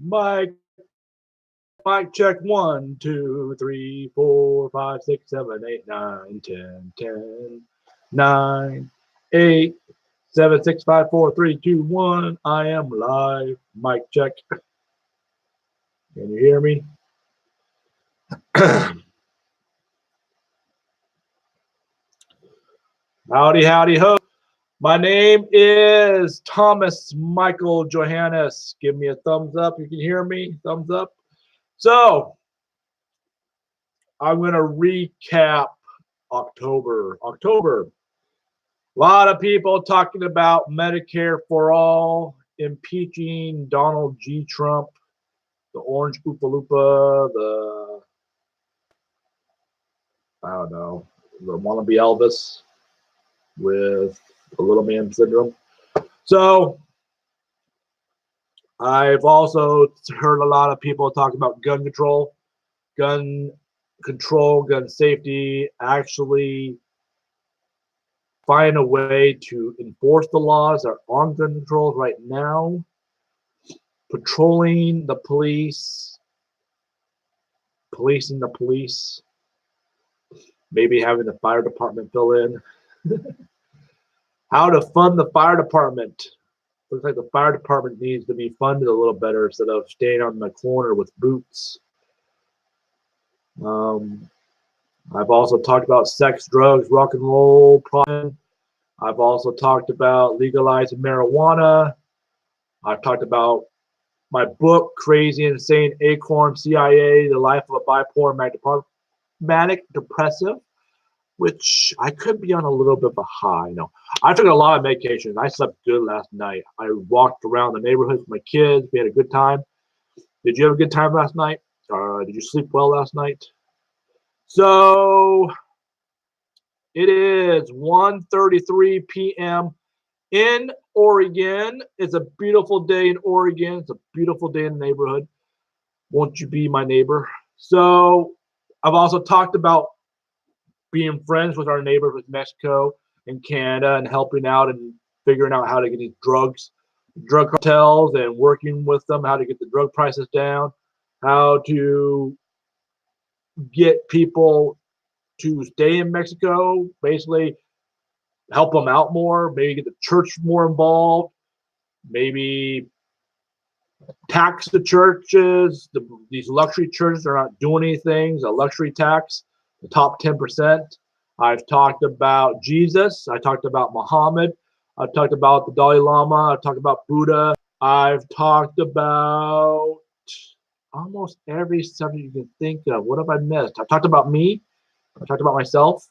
Mic, mic check 1, 2, 3, 4, 5, 6, 7, 8, 9, 10, 10, 9, 8, 7, 6, 5, 4, 3, 2, 1. I am live. Mic check. Can you hear me? Howdy, howdy, ho. My name is Thomas Michael Johannes. Give me a thumbs up. You can hear me. Thumbs up. So, I'm going to recap October. A lot of people talking about Medicare for all, impeaching Donald G. Trump, the Orange Oopaloopa, I don't know, the wannabe Elvis with the little man syndrome. So, I've also heard a lot of people talk about gun control, gun safety, actually find a way to enforce the laws that are on gun controls right now, patrolling the police, policing the police, maybe having the fire department fill in, how to fund the fire department. Looks like the fire department needs to be funded a little better instead of staying on the corner with boots. I've also talked about sex, drugs, rock and roll problem. I've also talked about legalizing marijuana. I've talked about my book, Crazy Insane Acorn CIA, The Life of a Bipolar Manic Depressive, which I could be on a little bit of a high. No, I took a lot of medications. I slept good last night. I walked around the neighborhood with my kids. We had a good time. Did you have a good time last night? Did you sleep well last night? So it is 1:33 p.m. in Oregon. It's a beautiful day in Oregon. It's a beautiful day in the neighborhood. Won't you be my neighbor? So I've also talked about being friends with our neighbors with Mexico and Canada and helping out and figuring out how to get these drug cartels and working with them, how to get the drug prices down, how to get people to stay in Mexico, basically help them out more, maybe get the church more involved, maybe tax the churches. These luxury churches are not doing anything. A luxury tax, the top 10%. I've talked about Jesus. I talked about Muhammad. I've talked about the Dalai Lama. I've talked about Buddha. I've talked about almost every subject you can think of. What have I missed? I've talked about me. I've talked about myself.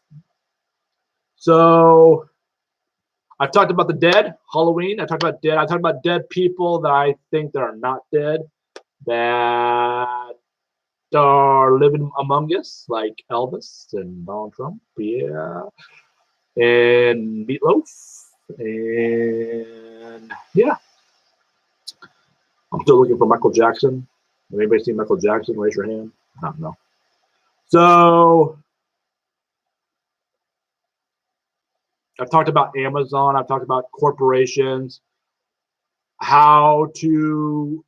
So I've talked about the dead, Halloween. I talked about dead. I talked about dead people that I think that are not dead, that are living among us, like Elvis and Donald Trump, yeah, and Meatloaf, and yeah. I'm still looking for Michael Jackson. Have anybody seen Michael Jackson? Raise your hand. I don't know. So I've talked about Amazon. I've talked about corporations, how to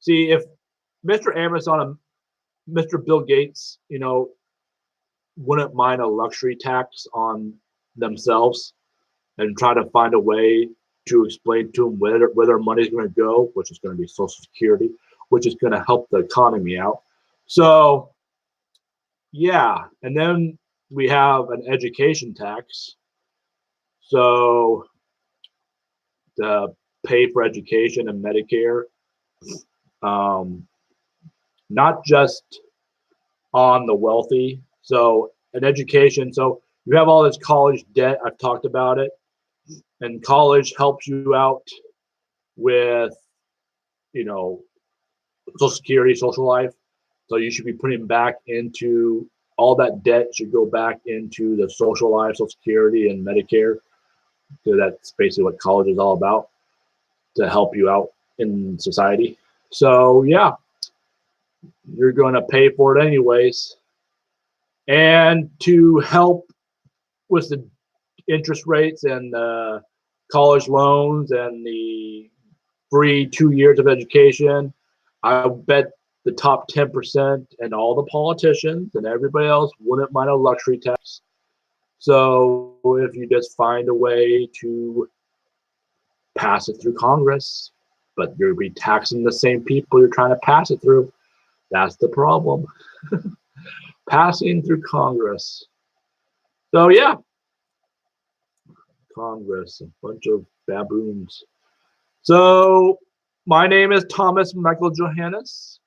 see if Mr. Amazon and Mr. Bill Gates, wouldn't mind a luxury tax on themselves and try to find a way to explain to them where their money is going to go, which is going to be Social Security, which is going to help the economy out. So, yeah. And then we have an education tax. So, to pay for education and Medicare, not just on the wealthy. So, an education. So, you have all this college debt. I've talked about it. And college helps you out with, Social Security, social life. So you should be putting back into all that debt should go back into the social life, Social Security, and Medicare. So that's basically what college is all about, to help you out in society. So yeah, you're going to pay for it anyways. And to help with the interest rates and college loans and the free 2 years of education. I bet the top 10% and all the politicians and everybody else wouldn't mind a luxury tax. So if you just find a way to pass it through Congress, but you'll be taxing the same people you're trying to pass it through, that's the problem. Passing through Congress. So yeah, Congress, a bunch of baboons. So my name is Thomas Michael Johannes.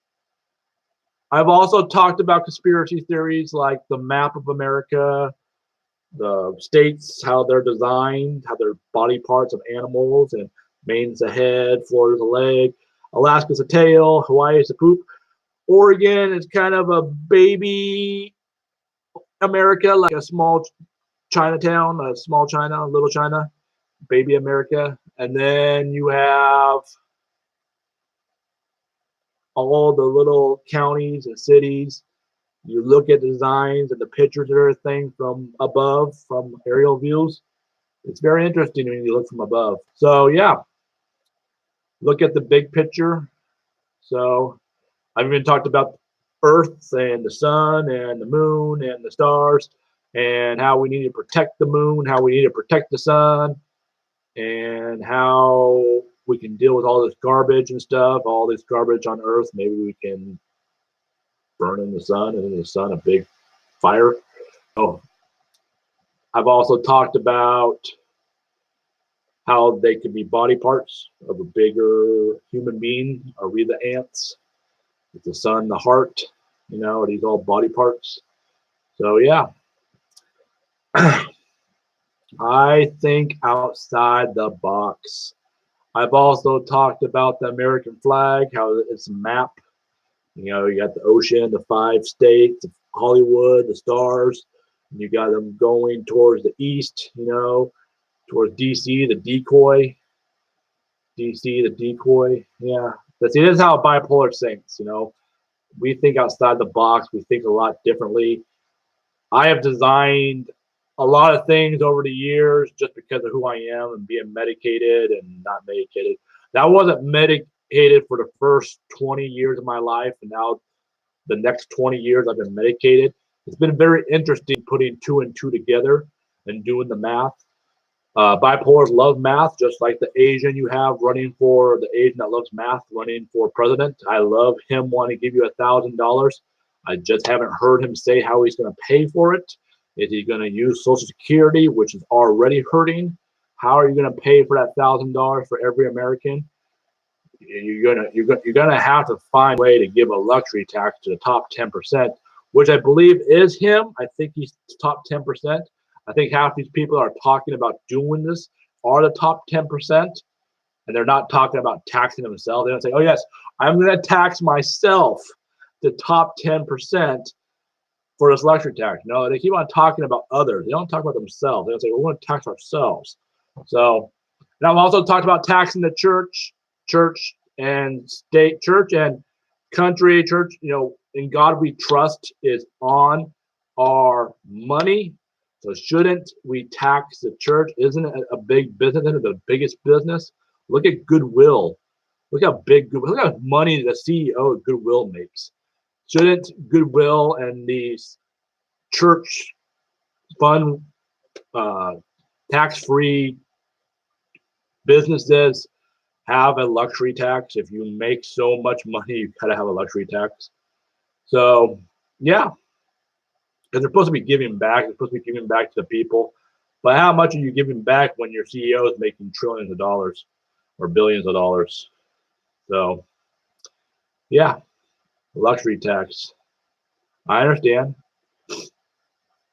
I've also talked about conspiracy theories like the map of America, the states, how they're designed, how they're body parts of animals, and Maine's a head, Florida's a leg, Alaska's a tail, Hawaii is a poop. Oregon is kind of a baby America, like a small Chinatown, a small China, little China, baby America. And then you have all the little counties and cities. You look at the designs and the pictures and everything from above, from aerial views. It's very interesting when you look from above. So yeah, look at the big picture. So I've even talked about Earth and the sun and the moon and the stars and how we need to protect the moon, how we need to protect the sun, and how we can deal with all this garbage and stuff, all this garbage on Earth. Maybe we can burn in the sun and in the sun a big fire. Oh, I've also talked about how they could be body parts of a bigger human being. Are we the ants? Is the sun the heart? You know, are these all body parts? So yeah, I think outside the box. I've also talked about the American flag, how it's a map. You know, you got the ocean, the 5 states, Hollywood, the stars. And you got them going towards the east, you know, towards DC, the decoy. DC, the decoy. Yeah. But see, this is how bipolar thinks, you know. We think outside the box. We think a lot differently. I have designed a lot of things over the years just because of who I am and being medicated and not medicated. That wasn't medicated for the first 20 years of my life, and now the next 20 years I've been medicated. It's been very interesting putting 2 and 2 together and doing the math. Bipolars love math, just like the Asian you have running for the Asian that loves math running for president. I love him wanting to give you $1,000. I just haven't heard him say how he's going to pay for it. Is he going to use Social Security, which is already hurting? How are you going to pay for that $1,000 for every American? You're gonna have to find a way to give a luxury tax to the top 10%, which I believe is him. I think he's top 10%. I think half these people are talking about doing this are the top 10%, and they're not talking about taxing themselves. They don't say, "Oh yes, I'm going to tax myself the top 10% for this luxury tax." No, they keep on talking about others. They don't talk about themselves. They don't say, "We're going to tax ourselves." So, and I've also talked about taxing the church and state, church and country, church, you know, in God we trust is on our money. So shouldn't we tax the church? Isn't it a big business? Isn't it the biggest business? Look at Goodwill. Look how big Goodwill, look how much money the CEO of Goodwill makes. Shouldn't Goodwill and these church fund tax-free businesses have a luxury tax? If you make so much money, you gotta have a luxury tax. So yeah, because they're supposed to be giving back. They're supposed to be giving back to the people. But how much are you giving back when your CEO is making trillions of dollars or billions of dollars? So yeah, luxury tax. I understand.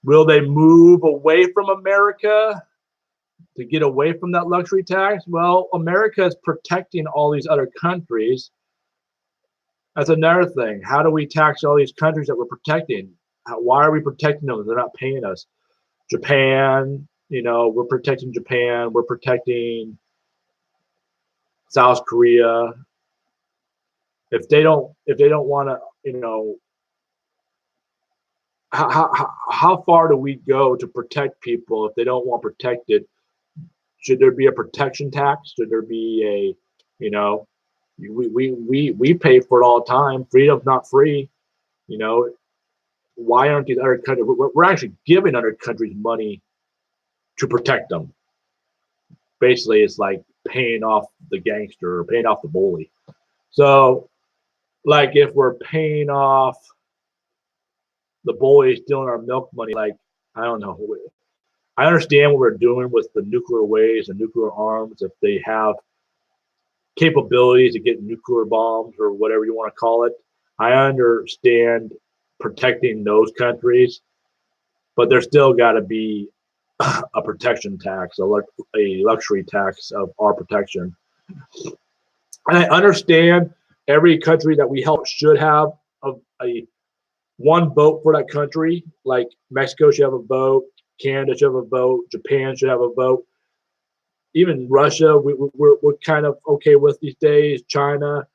Will they move away from America to get away from that luxury tax? Well, America is protecting all these other countries. That's another thing. How do we tax all these countries that we're protecting? Why are we protecting them if they're not paying us? Japan, you know, we're protecting Japan. We're protecting South Korea. If they don't want to, you know, how far do we go to protect people if they don't want protected? Should there be a protection tax? Should there be a, You know, we pay for it all the time. Freedom's not free. You know, why aren't these other countries? We're actually giving other countries money to protect them. Basically, it's like paying off the gangster or paying off the bully. So, like, if we're paying off the bully stealing our milk money, like, I don't know. I understand what we're doing with the nuclear waves and nuclear arms. If they have capabilities to get nuclear bombs or whatever you want to call it, I understand protecting those countries, but there's still got to be a protection tax, a luxury tax of our protection. And I understand every country that we help should have a one vote for that country. Like Mexico should have a vote, Canada should have a vote, Japan should have a vote. Even Russia, we're kind of okay with these days. China,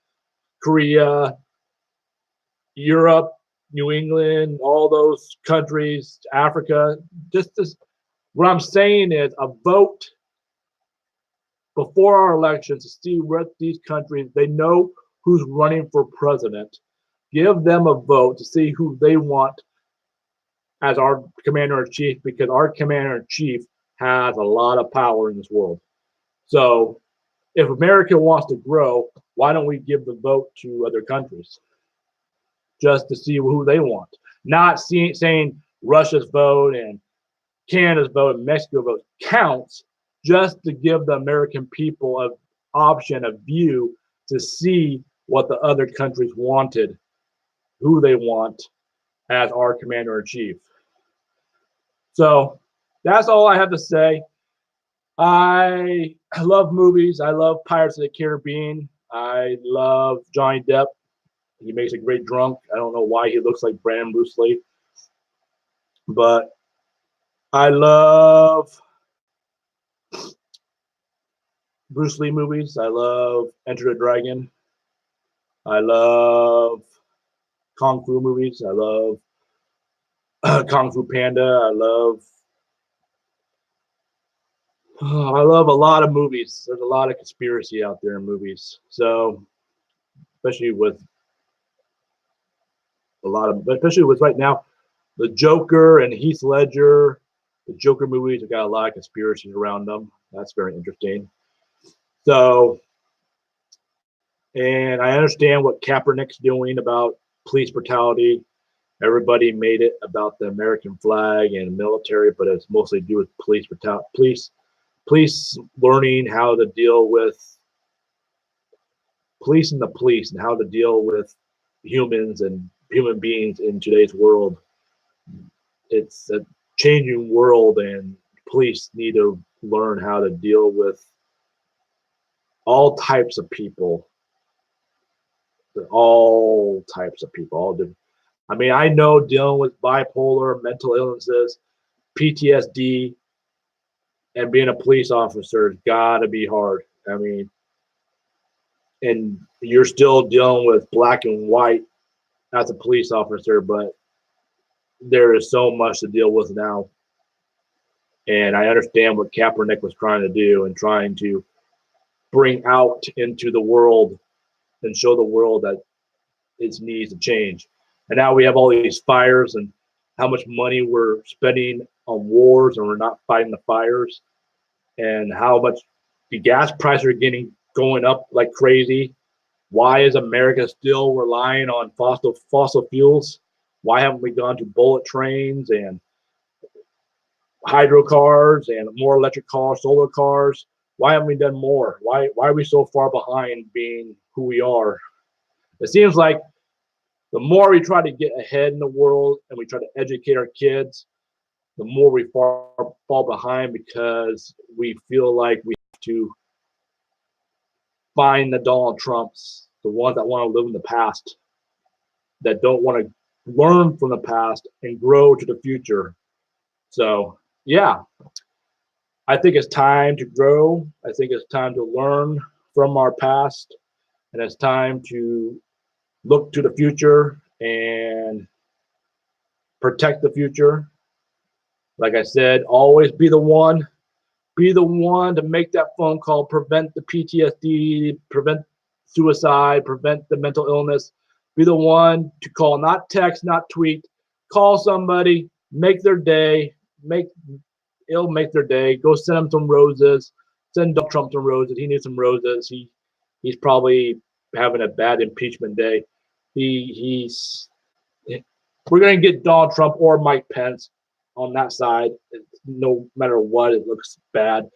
Korea, Europe, New England, all those countries, Africa. Just this, what I'm saying is a vote before our elections to see what these countries, they know who's running for president. Give them a vote to see who they want as our commander in chief, because our commander in chief has a lot of power in this world. So if America wants to grow, why don't we give the vote to other countries just to see who they want? Not saying Russia's vote and Canada's vote and Mexico's vote counts, just to give the American people an option, a view to see what the other countries wanted, who they want as our commander in chief. So that's all I have to say. I love movies. I love Pirates of the Caribbean. I love Johnny Depp. He makes a great drunk. I don't know why he looks like Brandon Bruce Lee, but I love Bruce Lee movies. I love Enter the Dragon. I love Kung Fu movies. I love Kung Fu Panda. I love a lot of movies. There's a lot of conspiracy out there in movies. So, especially with especially with right now, the Joker and Heath Ledger, the Joker movies have got a lot of conspiracies around them. That's very interesting. So, and I understand what Kaepernick's doing about police brutality. Everybody made it about the American flag and military, but it's mostly to do with police brutality. Police learning how to deal with police and the police and how to deal with humans and human beings in today's world. It's a changing world, and police need to learn how to deal with all types of people. All types of people. All different. I mean, I know dealing with bipolar, mental illnesses, PTSD, and being a police officer has got to be hard. I mean, and you're still dealing with black and white as a police officer, but there is so much to deal with now. And I understand what Kaepernick was trying to do and trying to bring out into the world and show the world that it needs to change. And now we have all these fires and how much money we're spending on wars and we're not fighting the fires, and how much the gas prices are going up like crazy. Why is America still relying on fossil fuels? Why haven't we gone to bullet trains and hydro cars and more electric cars, solar cars? Why haven't we done more? Why are we so far behind being who we are? It seems like the more we try to get ahead in the world and we try to educate our kids, the more we fall behind, because we feel like we have to find the Donald Trumps, the ones that want to live in the past, that don't want to learn from the past and grow to the future. So, yeah, I think it's time to grow. I think it's time to learn from our past, and it's time to look to the future and protect the future. Like I said, always be the one Be the one to make that phone call, prevent the PTSD, prevent suicide, prevent the mental illness. Be the one to call, not text, not tweet. Call somebody, make their day, it'll make their day. Go send them some roses. Send Donald Trump some roses. He needs some roses. He's probably having a bad impeachment day. He's we're gonna get Donald Trump or Mike Pence on that side. No matter what, it looks bad.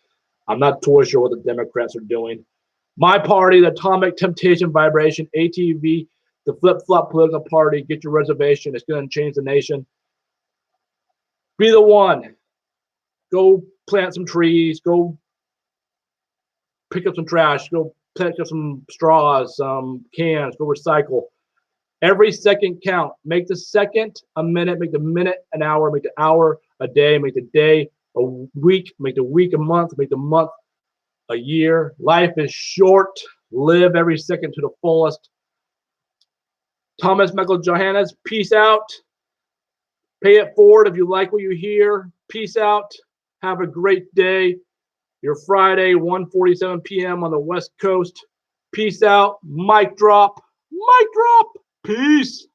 I'm not totally sure what the Democrats are doing. My party, the Atomic Temptation Vibration, ATV, the flip-flop political party. Get your reservation. It's going to change the nation. Be the one. Go plant some trees. Go pick up some trash. Go pick up some straws, some cans. Go recycle. Every second count. Make the second a minute. Make the minute an hour. Make the hour a day. Make the day a week. Make the week a month. Make the month a year. Life is short. Live every second to the fullest. Thomas Michael Johannes, peace out. Pay it forward if you like what you hear. Peace out. Have a great day. Your Friday, 1:47 p.m. on the West Coast. Peace out. Mic drop. Mic drop. Peace.